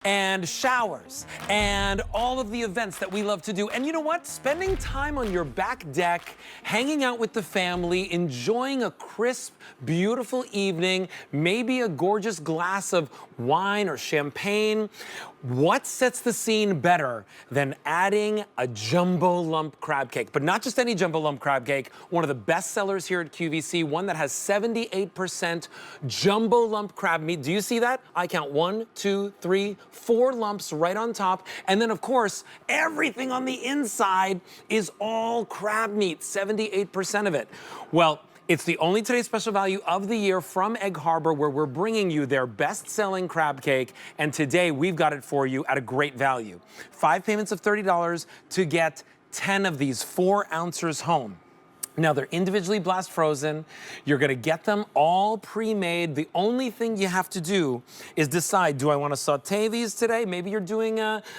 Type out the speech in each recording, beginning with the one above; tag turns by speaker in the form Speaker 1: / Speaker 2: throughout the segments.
Speaker 1: and showers and all of the events that we love to do. And you know what? Spending time on your back deck, hanging out with the family, enjoying a crisp, beautiful evening, maybe a gorgeous glass of wine or champagne. What sets the scene better than adding a jumbo lump crab cake? But not just any jumbo lump crab cake, one of the best sellers here at QVC, one that has 78% jumbo lump crab meat. Do you see that? I count 1, 2, 3, 4 lumps right on top. And then, of course, everything on the inside is all crab meat, 78% of it. Well, it's the only Today's Special Value of the year from Egg Harbor, where we're bringing you their best-selling crab cake, and today we've got it for you at a great value. 5 payments of $30 to get 10 of these 4-ounces home. Now, they're individually blast frozen. You're gonna get them all pre-made. The only thing you have to do is decide, do I wanna saute these today? Maybe you're doing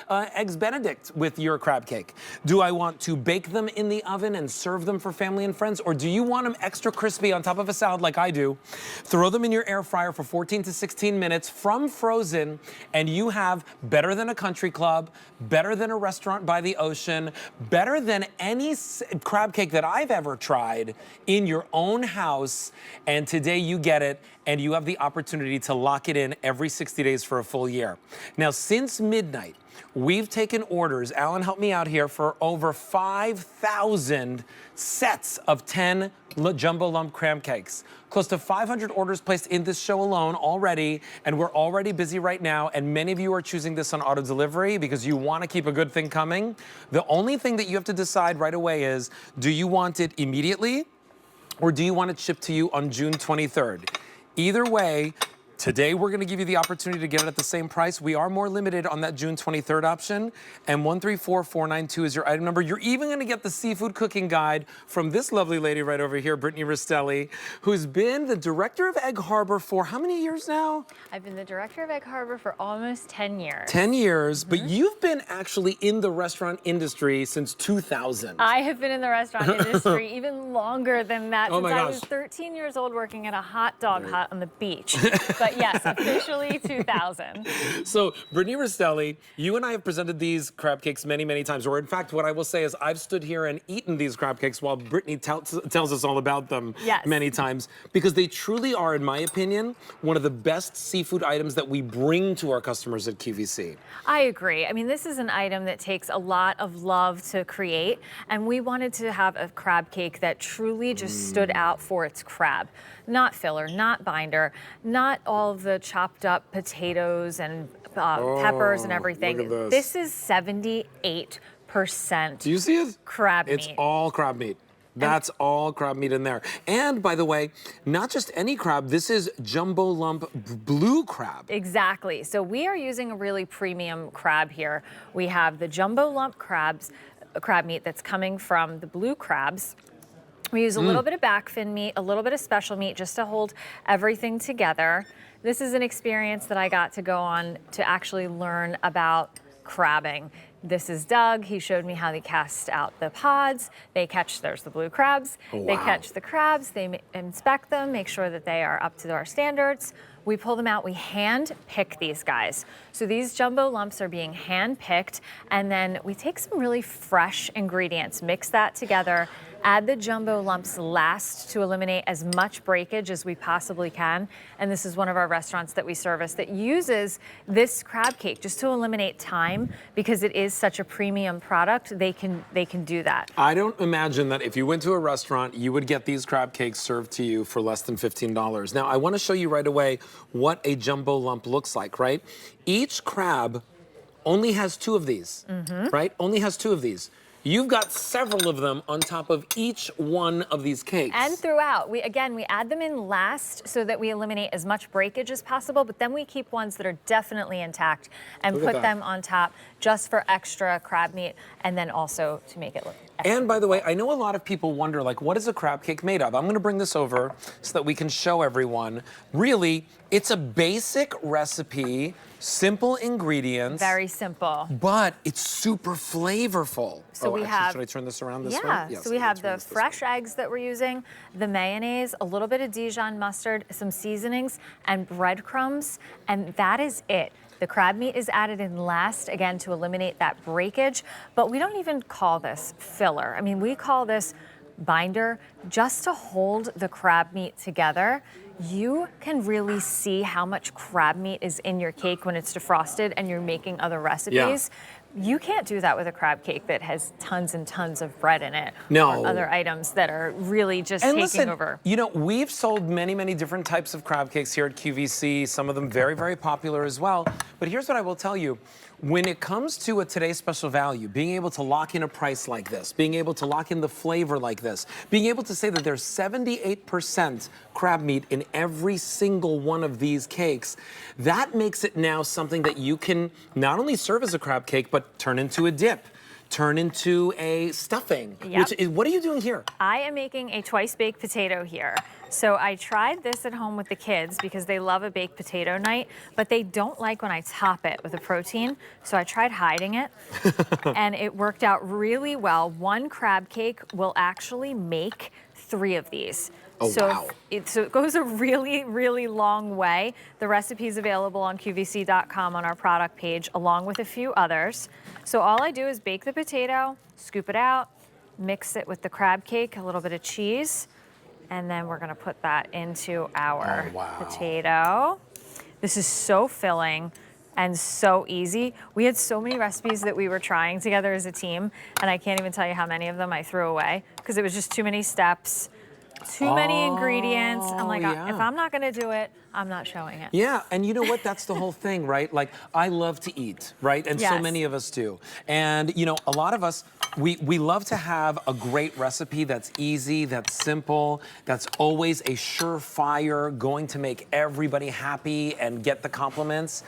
Speaker 1: Eggs Benedict with your crab cake. Do I want to bake them in the oven and serve them for family and friends? Or do you want them extra crispy on top of a salad like I do? Throw them in your air fryer for 14 to 16 minutes from frozen, and you have better than a country club, better than a restaurant by the ocean, better than any crab cake that I've ever tried in your own house. And today you get it, and you have the opportunity to lock it in every 60 days for a full year. Now, since midnight, we've taken orders, Alan, help me out here, for over 5,000 sets of 10 jumbo lump crab cakes. Close to 500 orders placed in this show alone already, and we're already busy right now, and many of you are choosing this on auto delivery because you want to keep a good thing coming. The only thing that you have to decide right away is, do you want it immediately, or do you want it shipped to you on June 23rd? Either way, today we're gonna give you the opportunity to get it at the same price. We are more limited on that June 23rd option, and 134492 is your item number. You're even gonna get the seafood cooking guide from this lovely lady right over here, Brittany Rastelli, who's been the director of Egg Harbor for how many years now?
Speaker 2: I've been the director of Egg Harbor for almost 10 years.
Speaker 1: 10 years, but you've been actually in the restaurant industry since 2000.
Speaker 2: I have been in the restaurant industry even longer than that,
Speaker 1: Oh
Speaker 2: since
Speaker 1: my
Speaker 2: I
Speaker 1: gosh.
Speaker 2: was 13 years old working at a hot dog hut on the beach. But yes, officially 2000.
Speaker 1: So, Brittany Rastelli, you and I have presented these crab cakes many, many times. Or in fact, what I will say is I've stood here and eaten these crab cakes while Brittany tells us all about them many times, because they truly are, in my opinion, one of the best seafood items that we bring to our customers at QVC.
Speaker 2: I agree. I mean, this is an item that takes a lot of love to create, and we wanted to have a crab cake that truly just stood out for its crab. Not filler, not binder, not all of the chopped up potatoes and peppers and everything.
Speaker 1: Look at
Speaker 2: This is 78%
Speaker 1: Do you see it?
Speaker 2: crab meat.
Speaker 1: It's all crab meat. That's all crab meat in there. And by the way, not just any crab, this is jumbo lump blue crab.
Speaker 2: Exactly. So we are using a really premium crab here. We have the jumbo lump crab meat that's coming from the blue crabs. We use a little bit of back fin meat, a little bit of special meat, just to hold everything together. This is an experience that I got to go on to actually learn about crabbing. This is Doug. He showed me how they cast out the pods. They catch, there's the blue crabs.
Speaker 1: Oh,
Speaker 2: They
Speaker 1: wow.
Speaker 2: catch the crabs, they inspect them, make sure that they are up to our standards. We pull them out, we hand pick these guys. So these jumbo lumps are being hand picked, and then we take some really fresh ingredients, mix that together, add the jumbo lumps last to eliminate as much breakage as we possibly can. And this is one of our restaurants that we service that uses this crab cake just to eliminate time, because it is such a premium product. They can do that.
Speaker 1: I don't imagine that if you went to a restaurant, you would get these crab cakes served to you for less than $15. Now, I want to show you right away what a jumbo lump looks like, right? Each crab only has 2 of these, right? Only has 2 of these. You've got several of them on top of each one of these cakes.
Speaker 2: And throughout, we add them in last so that we eliminate as much breakage as possible, but then we keep ones that are definitely intact and
Speaker 1: Look at
Speaker 2: put
Speaker 1: that.
Speaker 2: them on top just for extra crab meat, and then also to make it look extra.
Speaker 1: And by the way, I know a lot of people wonder, like, what is a crab cake made of? I'm gonna bring this over so that we can show everyone. Really, it's a basic recipe, simple ingredients.
Speaker 2: Very simple.
Speaker 1: But it's super flavorful.
Speaker 2: So we have,
Speaker 1: should I turn this around this way?
Speaker 2: yeah,
Speaker 1: Yes,
Speaker 2: so we
Speaker 1: I'm
Speaker 2: have
Speaker 1: gonna turn
Speaker 2: the
Speaker 1: this way.
Speaker 2: fresh eggs that we're using, the mayonnaise, a little bit of Dijon mustard, some seasonings, and breadcrumbs, and that is it. The crab meat is added in last, again, to eliminate that breakage, but we don't even call this filler. I mean, we call this binder just to hold the crab meat together. You can really see how much crab meat is in your cake when it's defrosted and you're making other recipes. You can't do that with a crab cake that has tons and tons of bread in it.
Speaker 1: No.
Speaker 2: Or other items that are really just
Speaker 1: And
Speaker 2: taking
Speaker 1: listen,
Speaker 2: over.
Speaker 1: you know, we've sold many, many different types of crab cakes here at QVC, some of them very, very popular as well. But here's what I will tell you. When it comes to a today's special value, being able to lock in a price like this, being able to lock in the flavor like this, being able to say that there's 78% crab meat in every single one of these cakes, that makes it now something that you can not only serve as a crab cake, but turn into a dip, turn into a stuffing.
Speaker 2: Yep.
Speaker 1: Which is, what are you doing here?
Speaker 2: I am making a twice-baked potato here. So I tried this at home with the kids because they love a baked potato night, but they don't like when I top it with a protein. So I tried hiding it, and it worked out really well. One crab cake will actually make 3 of these.
Speaker 1: Oh,
Speaker 2: so
Speaker 1: wow.
Speaker 2: So it goes a really, really long way. The recipe is available on QVC.com on our product page, along with a few others. So all I do is bake the potato, scoop it out, mix it with the crab cake, a little bit of cheese, and then we're gonna put that into our potato. This is so filling and so easy. We had so many recipes that we were trying together as a team, and I can't even tell you how many of them I threw away because it was just too many steps. Too many ingredients. I'm like, if I'm not gonna do it, I'm not showing it.
Speaker 1: Yeah, and you know what? That's the whole thing, right? Like, I love to eat, right? And so many of us do. And, you know, a lot of us, we love to have a great recipe that's easy, that's simple, that's always a surefire, going to make everybody happy and get the compliments.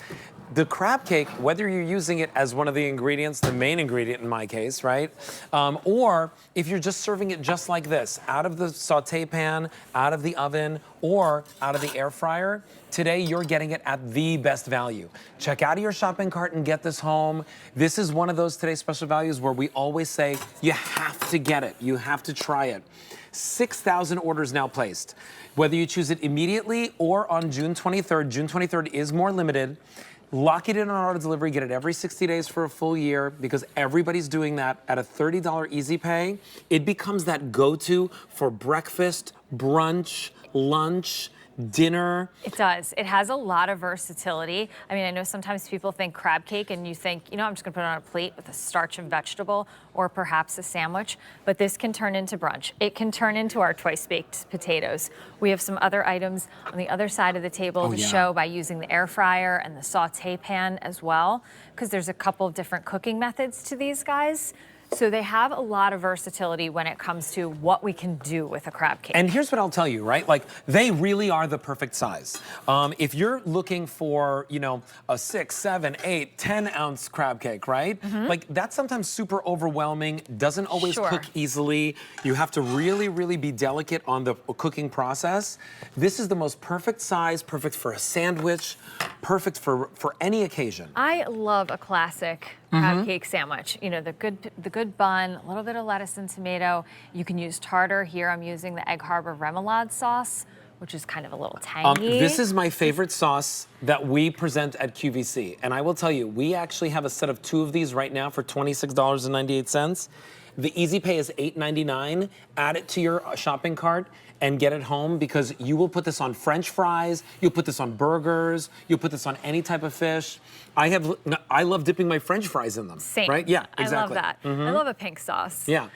Speaker 1: The crab cake, whether you're using it as one of the ingredients, the main ingredient in my case, right? Or if you're just serving it just like this, out of the saute pan, out of the oven, or out of the air fryer, today you're getting it at the best value. Check out of your shopping cart and get this home. This is one of those today's special values where we always say, you have to get it, you have to try it. 6,000 orders now placed. Whether you choose it immediately or on June 23rd, June 23rd is more limited. Lock it in on auto delivery, get it every 60 days for a full year because everybody's doing that at a $30 easy pay. It becomes that go-to for breakfast, brunch, lunch, dinner.
Speaker 2: It does. It has a lot of versatility. I mean, I know sometimes people think crab cake and you think, you know, I'm just gonna put it on a plate with a starch and vegetable or perhaps a sandwich, but this can turn into brunch. It can turn into our twice-baked potatoes. We have some other items on the other side of the table to show by using the air fryer and the saute pan as well, because there's a couple of different cooking methods to these guys. So they have a lot of versatility when it comes to what we can do with a crab cake.
Speaker 1: And here's what I'll tell you, right? Like, they really are the perfect size. If you're looking for, you know, a 6, 7, 8, 10-ounce crab cake, right? Like, that's sometimes super overwhelming, doesn't always cook easily. You have to really, really be delicate on the cooking process. This is the most perfect size, perfect for a sandwich, perfect for any occasion.
Speaker 2: I love a classic crab cake sandwich. You know, the good bun, a little bit of lettuce and tomato. You can use tartar. Here I'm using the Egg Harbor remoulade sauce, which is kind of a little tangy.
Speaker 1: This is my favorite sauce that we present at QVC. And I will tell you, we actually have a set of 2 of these right now for $26.98. The easy pay is $8.99. Add it to your shopping cart and get it home because you will put this on French fries, you'll put this on burgers, you'll put this on any type of fish. I love dipping my French fries in them.
Speaker 2: Same.
Speaker 1: Right? Yeah, exactly.
Speaker 2: I love that. I love a pink sauce.
Speaker 1: Yeah.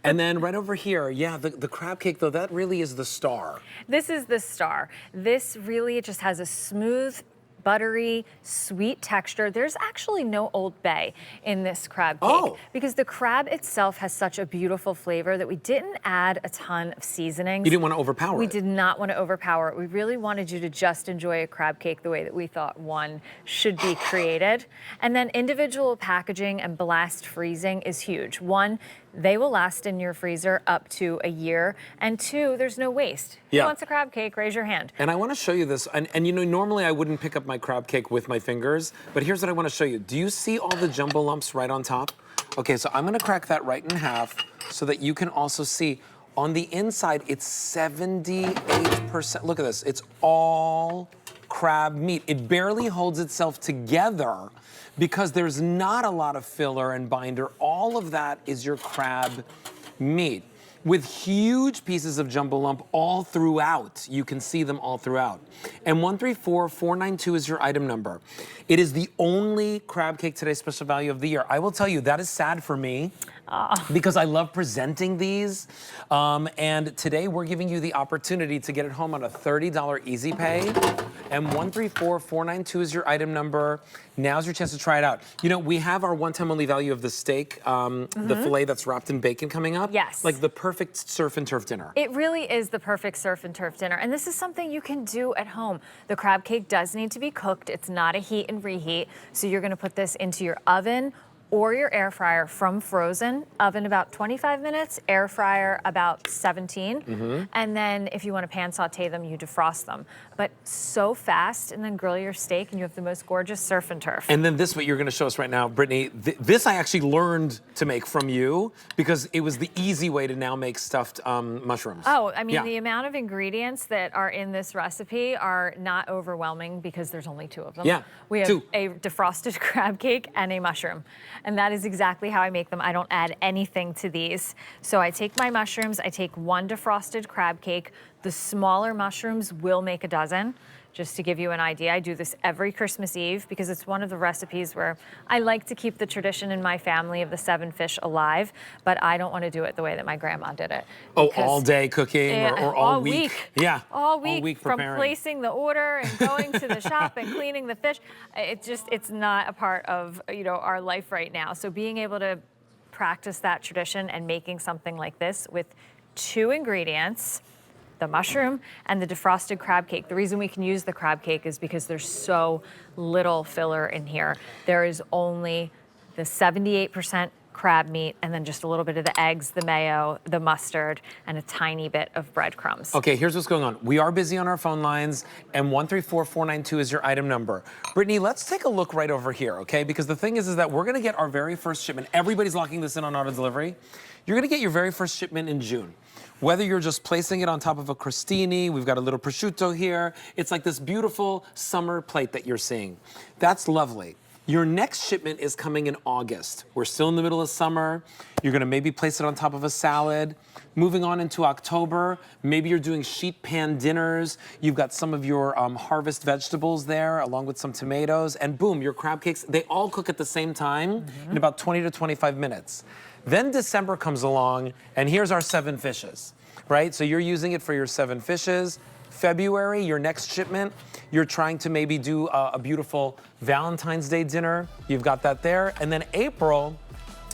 Speaker 1: And then right over here, yeah, the crab cake, though, that really is the star.
Speaker 2: This is the star. This really just has a smooth, buttery, sweet texture. There's actually no Old Bay in this crab cake because the crab itself has such a beautiful flavor that we didn't add a ton of seasonings.
Speaker 1: You didn't want to overpower it.
Speaker 2: We did not want to overpower it. We really wanted you to just enjoy a crab cake the way that we thought one should be created. And then individual packaging and blast freezing is huge. One, they will last in your freezer up to a year. And 2, there's no waste. Who wants a crab cake? Raise your hand.
Speaker 1: And I want to show you this. And you know, normally I wouldn't pick up my crab cake with my fingers, but here's what I want to show you. Do you see all the jumbo lumps right on top? Okay, so I'm going to crack that right in half so that you can also see on the inside, it's 78%. Look at this. It's all crab meat. It barely holds itself together because there's not a lot of filler and binder. All of that is your crab meat, with huge pieces of jumbo lump all throughout. You can see them all throughout. And 134492 is your item number. It is the only crab cake today special value of the year. I will tell you, that is sad for me. Because I love presenting these. And today we're giving you the opportunity to get it home on a $30 easy pay. And 134492 is your item number. Now's your chance to try it out. You know, we have our one-time only value of the steak, the filet that's wrapped in bacon coming up.
Speaker 2: Yes.
Speaker 1: Like the perfect surf and turf dinner.
Speaker 2: It really is the perfect surf and turf dinner. And this is something you can do at home. The crab cake does need to be cooked. It's not a heat and reheat. So you're gonna put this into your oven or your air fryer from frozen. Oven about 25 minutes, air fryer about 17. And then if you want to pan saute them, you defrost them. But so fast, and then grill your steak, and you have the most gorgeous surf and turf.
Speaker 1: And then this, what you're gonna show us right now, Brittany, this I actually learned to make from you because it was the easy way to now make stuffed mushrooms.
Speaker 2: Oh, I mean, the amount of ingredients that are in this recipe are not overwhelming because there's only 2 of them.
Speaker 1: Yeah,
Speaker 2: We have
Speaker 1: 2.
Speaker 2: a defrosted crab cake and a mushroom. And that is exactly how I make them. I don't add anything to these. So I take my mushrooms, I take 1 defrosted crab cake. The smaller mushrooms will make a dozen. Just to give you an idea, I do this every Christmas Eve because it's one of the recipes where I like to keep the tradition in my family of the 7 fish alive, but I don't want to do it the way that my grandma did it.
Speaker 1: Oh, all day cooking or all week? Yeah,
Speaker 2: all week from
Speaker 1: preparing.
Speaker 2: placing the order and going to the shop and cleaning the fish. It's not a part of, you know, our life right now. So being able to practice that tradition and making something like this with 2 ingredients, the mushroom and the defrosted crab cake. The reason we can use the crab cake is because there's so little filler in here. There is only the 78% crab meat and then just a little bit of the eggs, the mayo, the mustard, and a tiny bit of breadcrumbs.
Speaker 1: Okay, here's what's going on. We are busy on our phone lines, and 134492 is your item number. Brittany, let's take a look right over here, okay? Because the thing is that we're gonna get our very first shipment. Everybody's locking this in on auto delivery. You're gonna get your very first shipment in June. Whether you're just placing it on top of a crostini, we've got a little prosciutto here. It's like this beautiful summer plate that you're seeing. That's lovely. Your next shipment is coming in August. We're still in the middle of summer. You're gonna maybe place it on top of a salad. Moving on into October, maybe you're doing sheet pan dinners. You've got some of your harvest vegetables there, along with some tomatoes, and boom, your crab cakes, they all cook at the same time in about 20 to 25 minutes. Then December comes along, and here's our 7 fishes, right? So you're using it for your 7 fishes. February, your next shipment, you're trying to maybe do a beautiful Valentine's Day dinner. You've got that there. And then April,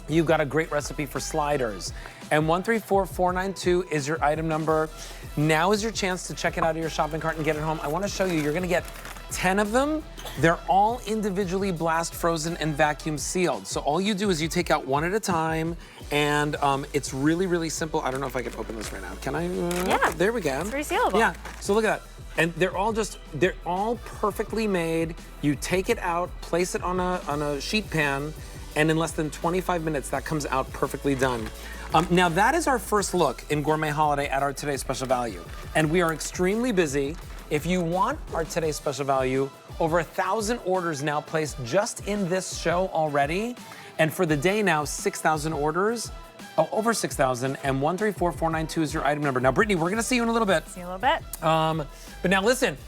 Speaker 1: you've got a great recipe for sliders. And 134492 is your item number. Now is your chance to check it out of your shopping cart and get it home. I want to show you, you're going to get 10 of them. They're all individually blast frozen and vacuum sealed. So all you do is you take out 1 at a time, and it's really, really simple. I don't know if I can open this right now. Can I?
Speaker 2: Yeah.
Speaker 1: There we go.
Speaker 2: It's resealable.
Speaker 1: Yeah, so look at that. And they're all perfectly made. You take it out, place it on a sheet pan, and in less than 25 minutes, that comes out perfectly done. Now that is our first look in Gourmet Holiday at our Today's Special Value. And we are extremely busy. If you want our Today's Special Value, over 1,000 orders now placed just in this show already. And for the day now, 6,000 orders, over 6,000, and 134492 is your item number. Now, Brittany, we're gonna see you in a little bit.
Speaker 2: See you in a little bit.
Speaker 1: But now listen,